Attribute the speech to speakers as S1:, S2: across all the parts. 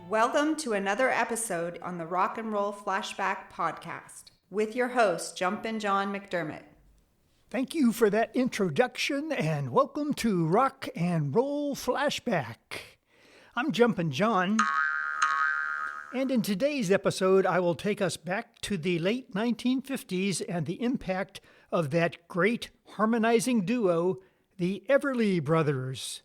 S1: Welcome to another episode on the Rock and Roll Flashback podcast with your host, Jumpin John McDermott.
S2: Thank you for that introduction and welcome to Rock and Roll Flashback. I'm Jumpin John, and in today's episode I will take us back to the late 1950s and the impact of that great harmonizing duo, the Everly Brothers.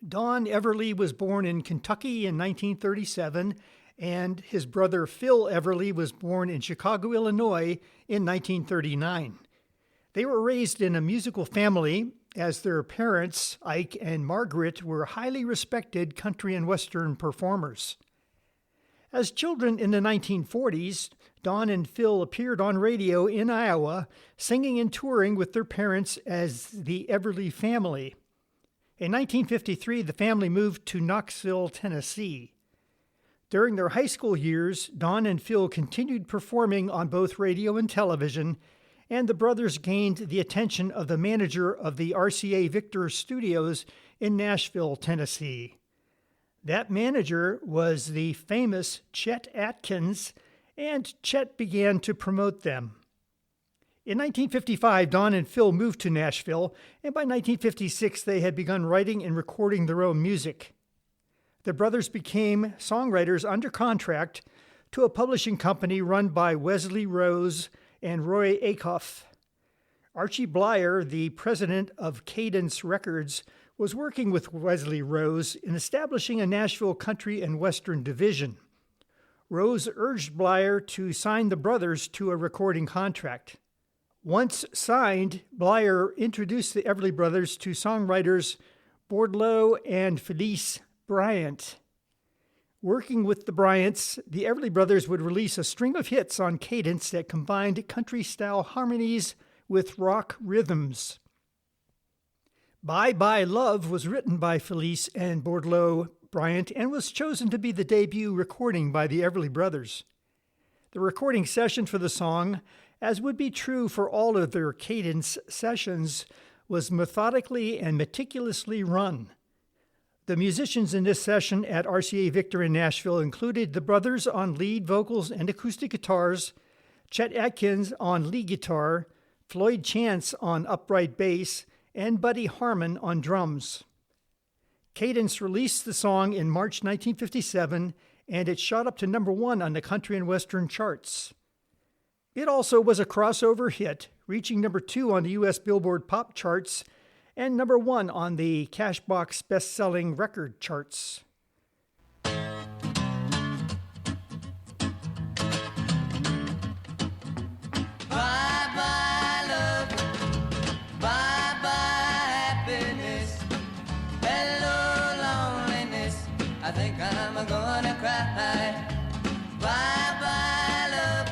S2: Don Everly was born in Kentucky in 1937, and his brother Phil Everly was born in Chicago, Illinois in 1939. They were raised in a musical family, as their parents, Ike and Margaret, were highly respected country and western performers. As children in the 1940s, Don and Phil appeared on radio in Iowa, singing and touring with their parents as the Everly family. In 1953, the family moved to Knoxville, Tennessee. During their high school years, Don and Phil continued performing on both radio and television, and the brothers gained the attention of the manager of the RCA Victor Studios in Nashville, Tennessee. That manager was the famous Chet Atkins, and Chet began to promote them. In 1955, Don and Phil moved to Nashville, and by 1956 they had begun writing and recording their own music. The brothers became songwriters under contract to a publishing company run by Wesley Rose and Roy Acuff. Archie Blyer, the president of Cadence Records, was working with Wesley Rose in establishing a Nashville country and western division. Rose urged Blyer to sign the brothers to a recording contract. Once signed, Blyer introduced the Everly Brothers to songwriters Boudleaux and Felice Bryant. Working with the Bryants, the Everly Brothers would release a string of hits on Cadence that combined country-style harmonies with rock rhythms. Bye Bye Love was written by Felice and Boudleaux Bryant and was chosen to be the debut recording by the Everly Brothers. The recording session for the song, as would be true for all of their Cadence sessions, was methodically and meticulously run. The musicians in this session at RCA Victor in Nashville included the brothers on lead vocals and acoustic guitars, Chet Atkins on lead guitar, Floyd Chance on upright bass, and Buddy Harmon on drums. Cadence released the song in March 1957, and it shot up to number 1 on the country and western charts. It also was a crossover hit, reaching number 2 on the U.S. Billboard Pop charts and number 1 on the Cashbox best-selling record charts.
S3: Bye-bye love, bye-bye happiness, hello loneliness, I think I'm gonna cry. Bye-bye love,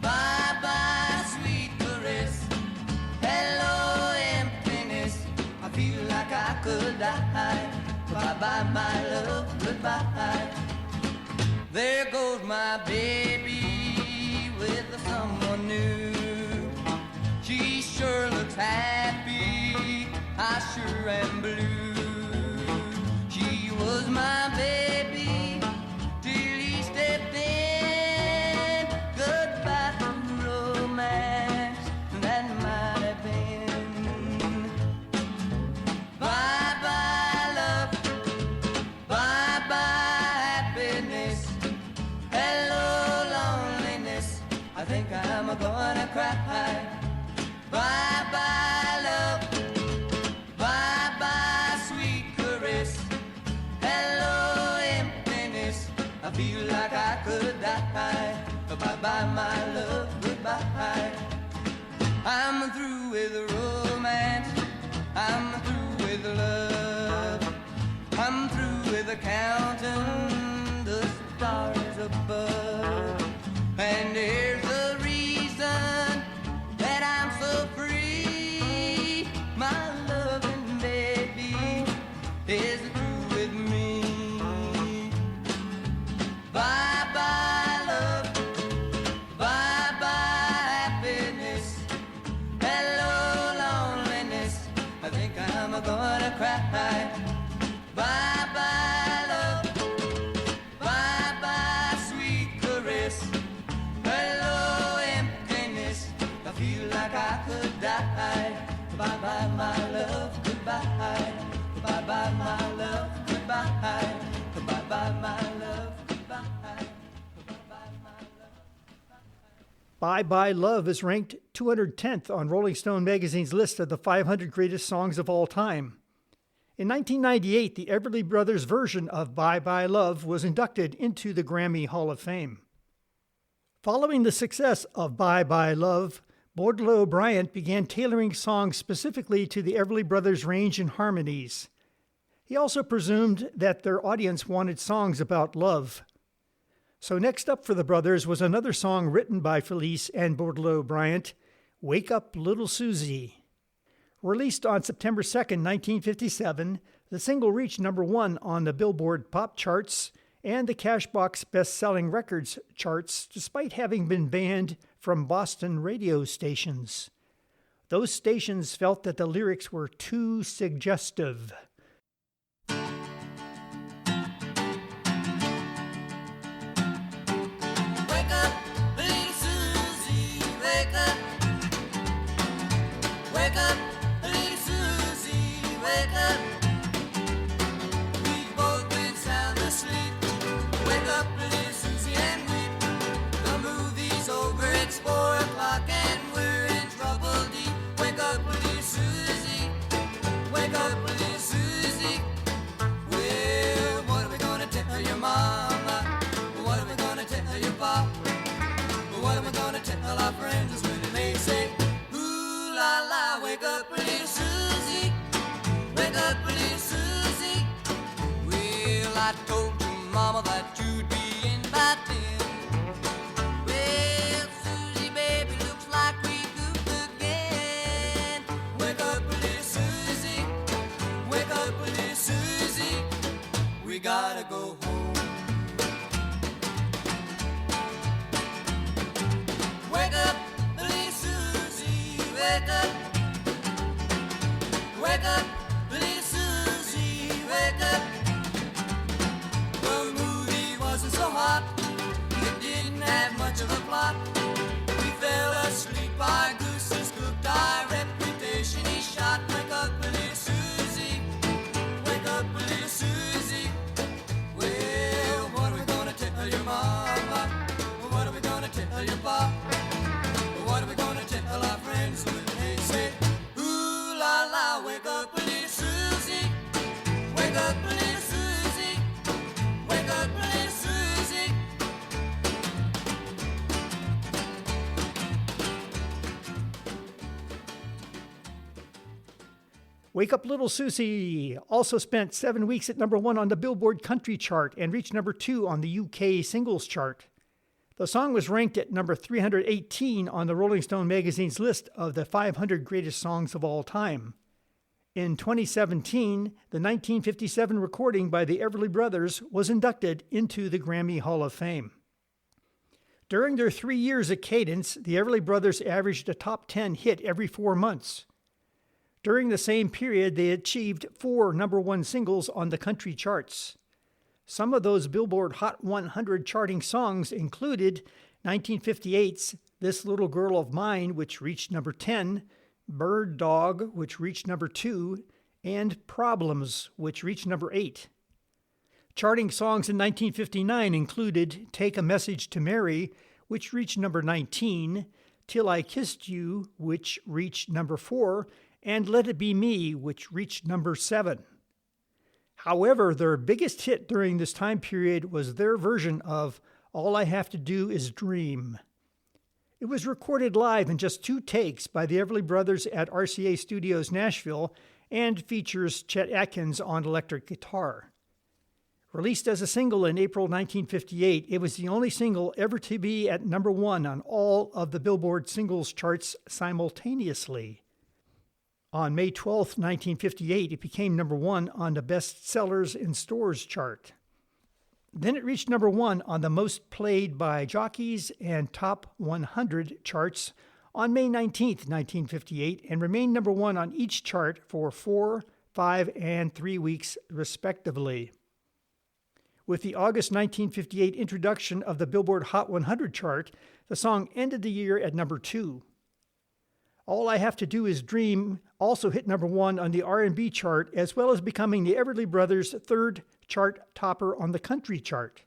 S3: bye-bye sweet caress, hello emptiness, I feel like I could die. Bye-bye my love, goodbye. There goes my baby with someone new. She sure looks happy, I sure am blue. She was my baby till he stepped in. Goodbye to romance, that might have been. Bye-bye love, bye-bye happiness, hello loneliness, I think I'm gonna cry. Bye-bye love, bye-bye sweet caress, hello emptiness, I feel like I could die. Bye-bye my love, goodbye. I'm through with romance, I'm through with love, I'm through with counting the stars above. And here's the reason that I'm so free. My
S2: Bye Bye Love is ranked 210th on Rolling Stone magazine's list of the 500 greatest songs of all time. In 1998, the Everly Brothers version of Bye Bye Love was inducted into the Grammy Hall of Fame. Following the success of Bye Bye Love, Baudelaire Bryant began tailoring songs specifically to the Everly Brothers' range and harmonies. He also presumed that their audience wanted songs about love. So next up for the brothers was another song written by Felice and Baudelaire Bryant, Wake Up Little Susie. Released on September 2, 1957, the single reached number 1 on the Billboard Pop charts and the Cashbox Best-Selling Records charts, despite having been banned from Boston radio stations. Those stations felt that the lyrics were too suggestive.
S3: I told your mama that you'd be in by 10. Well, Susie, baby, looks like we goofed again. Wake up, little Susie. Wake up, little Susie. We gotta go home. Wake up, little Susie. Wake up. Wake up, little Susie. Wake up. So hot, it didn't have much of a plot. We fell asleep, our gooses cooked, our reputation is shot. Wake up, little Susie. Wake up, little Susie. Well, what are we gonna tell your mama? What are we gonna tell your papa? What are we gonna tell our friends when they say, ooh la la, wake up, little Susie. Wake up, little Susie. Wake up, little Susie.
S2: Wake Up Little Susie also spent 7 weeks at number 1 on the Billboard Country chart and reached number 2 on the UK singles chart. The song was ranked at number 318 on the Rolling Stone magazine's list of the 500 greatest songs of all time. In 2017, the 1957 recording by the Everly Brothers was inducted into the Grammy Hall of Fame. During their 3 years at Cadence, the Everly Brothers averaged a top 10 hit every 4 months. During the same period, they achieved 4 number 1 singles on the country charts. Some of those Billboard Hot 100 charting songs included 1958's This Little Girl of Mine, which reached number 10, Bird Dog, which reached number 2, and Problems, which reached number 8. Charting songs in 1959 included Take a Message to Mary, which reached number 19, Till I Kissed You, which reached number 4, and Let It Be Me, which reached number 7. However, their biggest hit during this time period was their version of All I Have to Do Is Dream. It was recorded live in just 2 takes by the Everly Brothers at RCA Studios Nashville and features Chet Atkins on electric guitar. Released as a single in April 1958, it was the only single ever to be at number 1 on all of the Billboard singles charts simultaneously. On May 12, 1958, it became number 1 on the Best Sellers in Stores chart. Then it reached number 1 on the Most Played by Jockeys and Top 100 charts on May 19, 1958, and remained number 1 on each chart for 4, 5, and 3 weeks, respectively. With the August 1958 introduction of the Billboard Hot 100 chart, the song ended the year at number 2. All I Have to Do Is Dream also hit number 1 on the R&B chart, as well as becoming the Everly Brothers' 3rd chart topper on the country chart.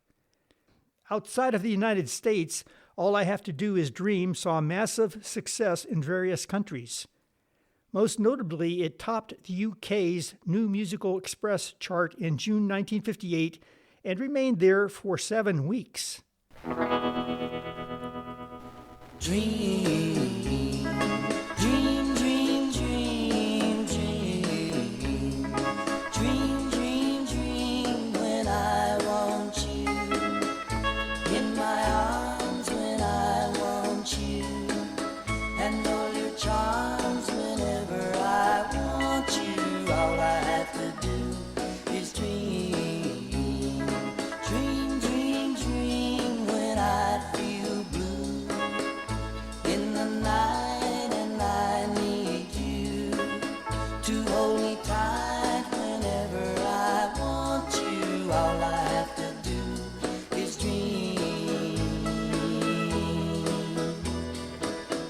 S2: Outside of the United States, All I Have to Do Is Dream saw massive success in various countries. Most notably, it topped the UK's New Musical Express chart in June 1958 and remained there for 7 weeks.
S3: Dream, dream, dream, dream, dream. Dream, dream, dream when I want you. In my arms when I want you. And all your charms whenever I want you. All I have to do is dream. Dream, dream, dream when I feel blue. In the night and I need you to hold me tight whenever I want you. All I have to do is dream.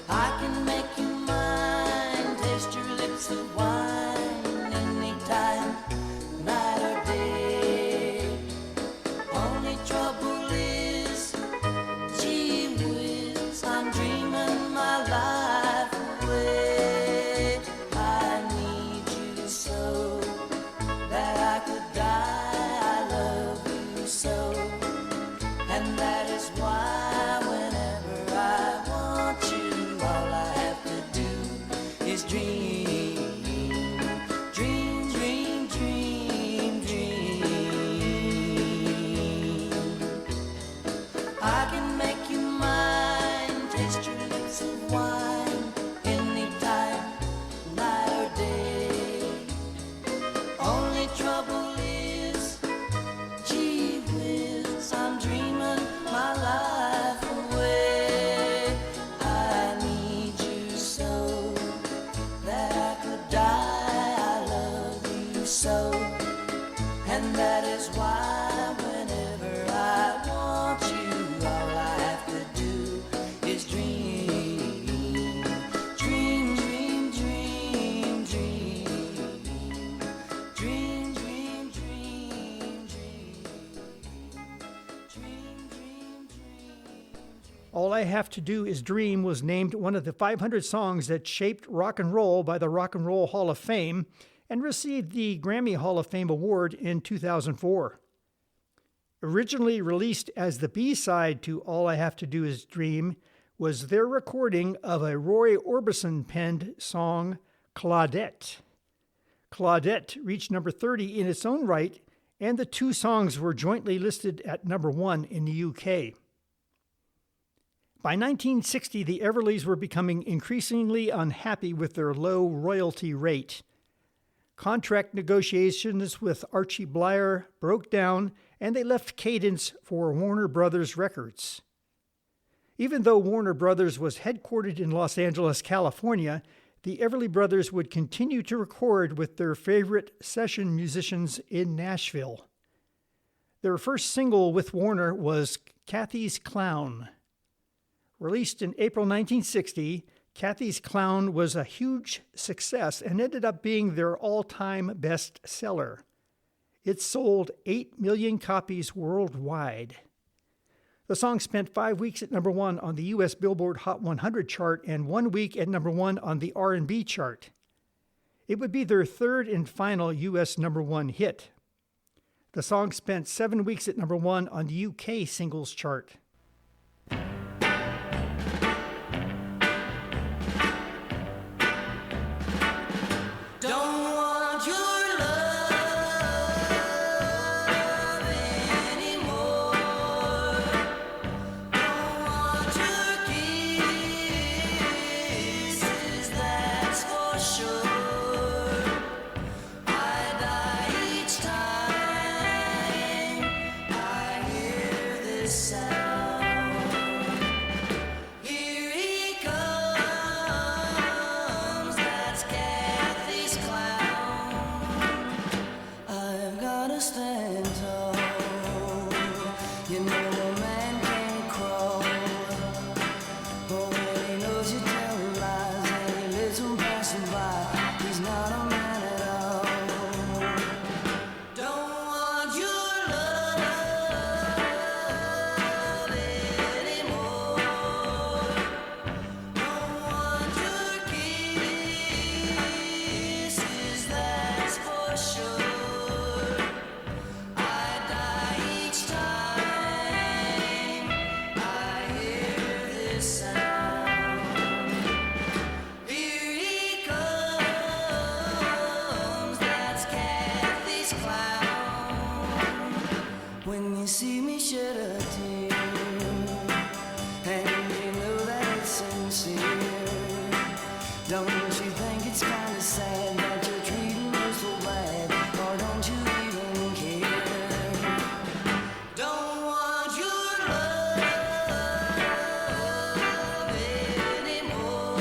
S3: I can make you mine, taste your lips of wine anytime, night or day. Only trouble is, gee whiz, I'm dreaming my life away. I need you so that I could die. I love you so, and that is why whenever I want you, all I have to do is dream. Dream, dream, dream, dream. I can make you mine, taste your lips of wine anytime, night or day. Only trouble is, gee whiz, I'm dreaming my life away. I need you so that I could die. I love you so, and that is why whenever I want you, all I have to do is dream. Dream, dream, dream, dream. Dream, dream, dream, dream. Dream, dream, dream.
S2: All I Have to Do Is Dream was named one of the 500 songs that shaped rock and roll by the Rock and Roll Hall of Fame and received the Grammy Hall of Fame award in 2004. Originally released as the B-side to All I Have to Do Is Dream was their recording of a Roy Orbison-penned song, Claudette. Claudette reached number 30 in its own right, and the two songs were jointly listed at number 1 in the UK. By 1960, the Everlys were becoming increasingly unhappy with their low royalty rate. Contract negotiations with Archie Bleyer broke down, and they left Cadence for Warner Brothers Records. Even though Warner Brothers was headquartered in Los Angeles, California, the Everly Brothers would continue to record with their favorite session musicians in Nashville. Their first single with Warner was Kathy's Clown. Released in April 1960, Kathy's Clown was a huge success and ended up being their all-time best seller. It sold 8 million copies worldwide. The song spent 5 weeks at number 1 on the U.S. Billboard Hot 100 chart and 1 week at number 1 on the R&B chart. It would be their third and final U.S. number 1 hit. The song spent 7 weeks at number 1 on the UK singles chart.
S3: Don't want your love anymore. Don't want your kisses, that's for sure. I die each time I hear this sound. Don't you think it's kind of sad that you're treating her so bad? Or don't you even care? Don't want your love anymore.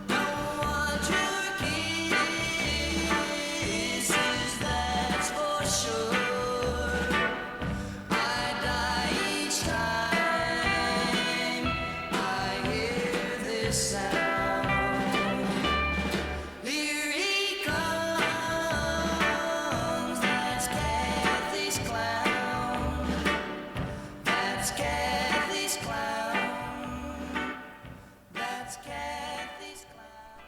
S3: Don't want your kisses, that's for sure. I die each time I hear this sound. Here he comes, that's Kathy's clown. That's Kathy's clown. That's Kathy's clown.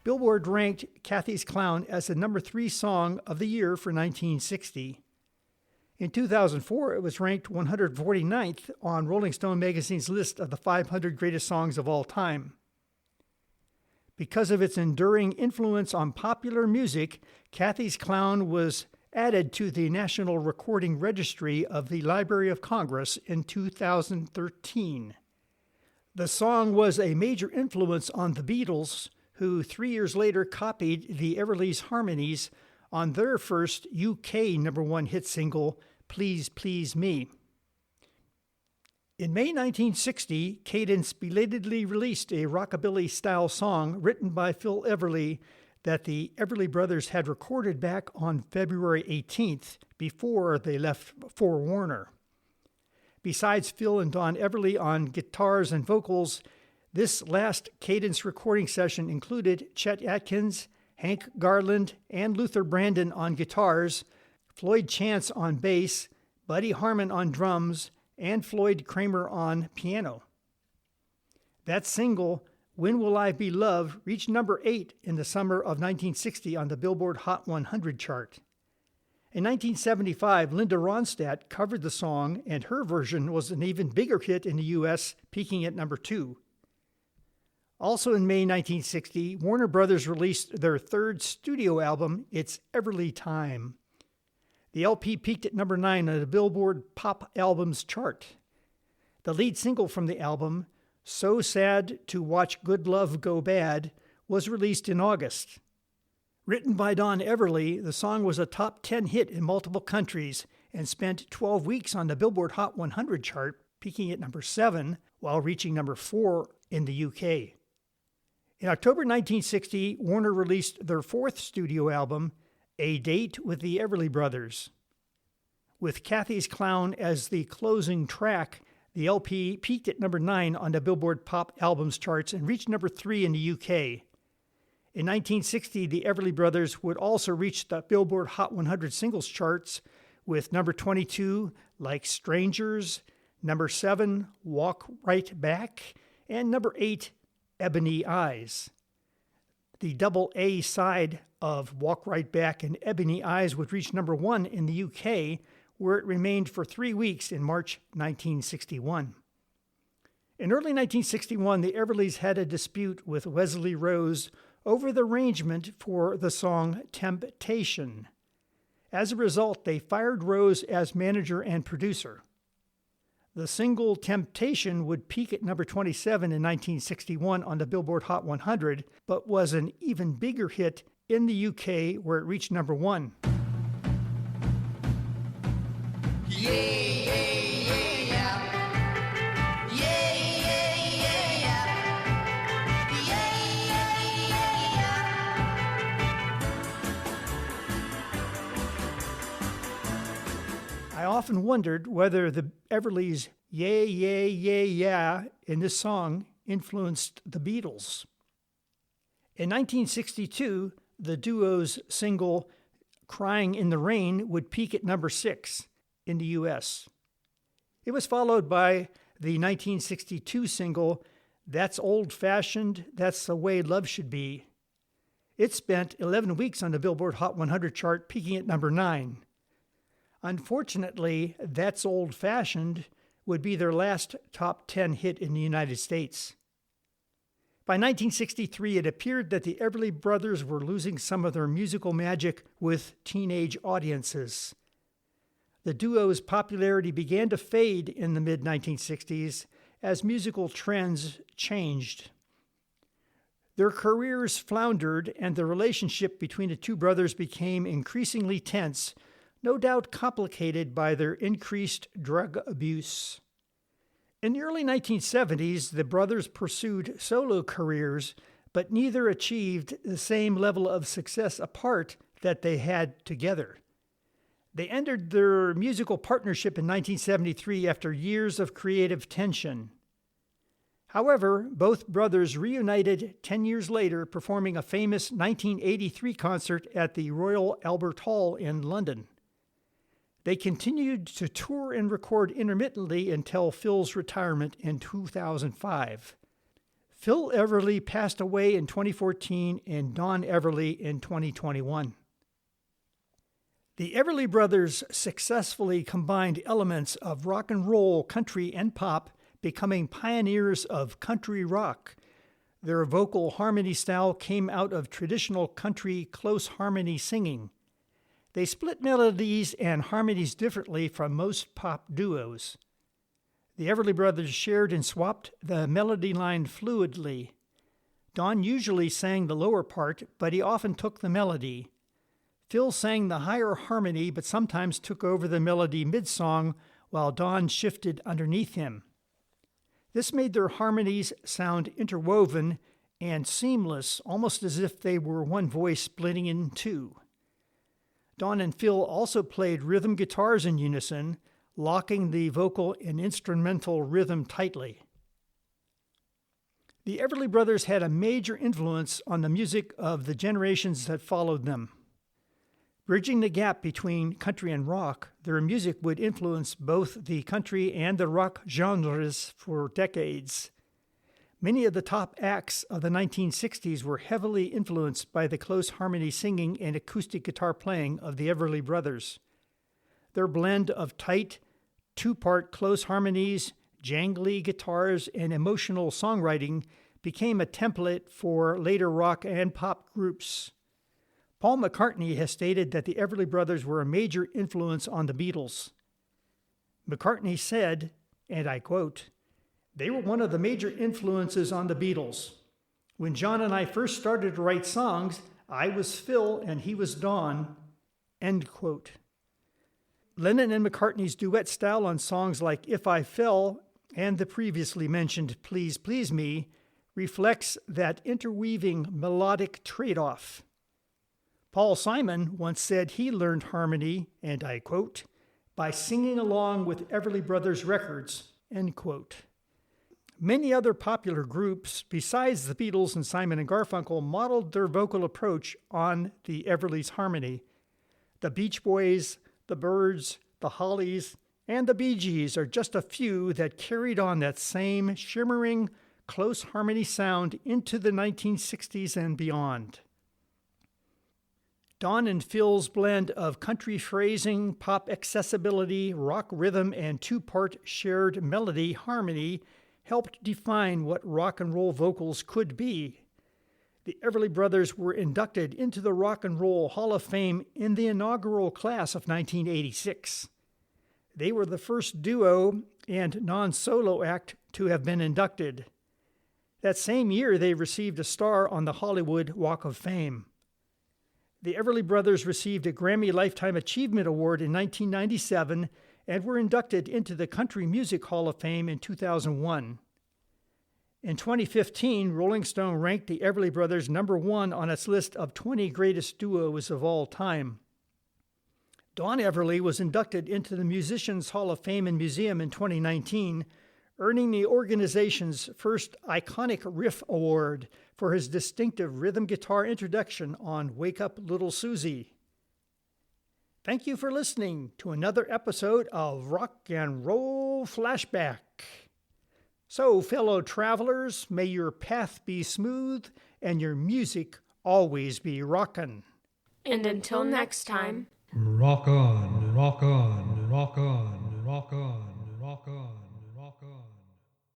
S2: Billboard ranked Kathy's Clown as the number 3 song of the year for 1960. In 2004, it was ranked 149th on Rolling Stone magazine's list of the 500 greatest songs of all time. Because of its enduring influence on popular music, Kathy's Clown was added to the National Recording Registry of the Library of Congress in 2013. The song was a major influence on the Beatles, who 3 years later copied the Everly's harmonies on their first UK number 1 hit single, Please Please Me. In May 1960, Cadence belatedly released a rockabilly-style song written by Phil Everly that the Everly Brothers had recorded back on February 18th before they left for Warner. Besides Phil and Don Everly on guitars and vocals, this last Cadence recording session included Chet Atkins, Hank Garland, and Luther Brandon on guitars, Floyd Chance on bass, Buddy Harmon on drums, and Floyd Kramer on piano. That single, When Will I Be Loved, reached number 8 in the summer of 1960 on the Billboard Hot 100 chart. In 1975, Linda Ronstadt covered the song, and her version was an even bigger hit in the U.S., peaking at number 2. Also in May 1960, Warner Brothers released their third studio album, It's Everly Time. The LP peaked at number 9 on the Billboard Pop Albums chart. The lead single from the album, So Sad to Watch Good Love Go Bad, was released in August. Written by Don Everly, the song was a top 10 hit in multiple countries and spent 12 weeks on the Billboard Hot 100 chart, peaking at number 7, while reaching number 4 in the UK. In October 1960, Warner released their fourth studio album, A Date with the Everly Brothers. With Kathy's Clown as the closing track, the LP peaked at number 9 on the Billboard Pop Albums charts and reached number 3 in the UK. In 1960, the Everly Brothers would also reach the Billboard Hot 100 singles charts with number 22, Like Strangers, number 7, Walk Right Back, and number 8, Ebony Eyes. The double A side of Walk Right Back and Ebony Eyes would reach number 1 in the UK, where it remained for 3 weeks in March 1961. In early 1961, the Everlys had a dispute with Wesley Rose over the arrangement for the song Temptation. As a result, they fired Rose as manager and producer. The single Temptation would peak at number 27 in 1961 on the Billboard Hot 100, but was an even bigger hit in the UK, where it reached number 1.
S3: Yeah, yeah, yeah, yeah. Yeah, yeah, yeah, yeah. Yeah, yeah, yeah,
S2: I often wondered whether the Everlys' yeah, yeah, yeah, yeah in this song influenced the Beatles. In 1962, the duo's single Crying in the Rain would peak at number 6 in the U.S. It was followed by the 1962 single That's Old Fashioned, That's the Way Love Should Be. It spent 11 weeks on the Billboard Hot 100 chart, peaking at number 9. Unfortunately, That's Old Fashioned would be their last top 10 hit in the United States. By 1963, it appeared that the Everly Brothers were losing some of their musical magic with teenage audiences. The duo's popularity began to fade in the mid-1960s as musical trends changed. Their careers floundered, and the relationship between the two brothers became increasingly tense, no doubt complicated by their increased drug abuse. In the early 1970s, the brothers pursued solo careers, but neither achieved the same level of success apart that they had together. They ended their musical partnership in 1973 after years of creative tension. However, both brothers reunited 10 years later, performing a famous 1983 concert at the Royal Albert Hall in London. They continued to tour and record intermittently until Phil's retirement in 2005. Phil Everly passed away in 2014 and Don Everly in 2021. The Everly Brothers successfully combined elements of rock and roll, country, and pop, becoming pioneers of country rock. Their vocal harmony style came out of traditional country close harmony singing. They split melodies and harmonies differently from most pop duos. The Everly Brothers shared and swapped the melody line fluidly. Don usually sang the lower part, but he often took the melody. Phil sang the higher harmony, but sometimes took over the melody mid-song, while Don shifted underneath him. This made their harmonies sound interwoven and seamless, almost as if they were one voice splitting in two. Don and Phil also played rhythm guitars in unison, locking the vocal and instrumental rhythm tightly. The Everly Brothers had a major influence on the music of the generations that followed them. Bridging the gap between country and rock, their music would influence both the country and the rock genres for decades. Many of the top acts of the 1960s were heavily influenced by the close harmony singing and acoustic guitar playing of the Everly Brothers. Their blend of tight, two-part close harmonies, jangly guitars, and emotional songwriting became a template for later rock and pop groups. Paul McCartney has stated that the Everly Brothers were a major influence on the Beatles. McCartney said, and I quote, "They were one of the major influences on the Beatles. When John and I first started to write songs, I was Phil and he was Don." End quote. Lennon and McCartney's duet style on songs like If I Fell and the previously mentioned Please Please Me reflects that interweaving melodic trade-off. Paul Simon once said he learned harmony, and I quote, "by singing along with Everly Brothers records," end quote. Many other popular groups besides the Beatles and Simon and Garfunkel modeled their vocal approach on the Everly's harmony. The Beach Boys, the Byrds, the Hollies, and the Bee Gees are just a few that carried on that same shimmering, close harmony sound into the 1960s and beyond. Don and Phil's blend of country phrasing, pop accessibility, rock rhythm, and two-part shared melody harmony helped define what rock and roll vocals could be. The Everly Brothers were inducted into the Rock and Roll Hall of Fame in the inaugural class of 1986. They were the first duo and non-solo act to have been inducted. That same year, they received a star on the Hollywood Walk of Fame. The Everly Brothers received a Grammy Lifetime Achievement Award in 1997 and were inducted into the Country Music Hall of Fame in 2001. In 2015, Rolling Stone ranked the Everly Brothers number 1 on its list of 20 greatest duos of all time. Don Everly was inducted into the Musicians Hall of Fame and Museum in 2019, earning the organization's first Iconic Riff Award for his distinctive rhythm guitar introduction on Wake Up Little Susie. Thank you for listening to another episode of Rock and Roll Flashback. So, fellow travelers, may your path be smooth and your music always be rockin'.
S4: And until next time,
S5: rock on, rock on, rock on, rock on, rock on, rock on.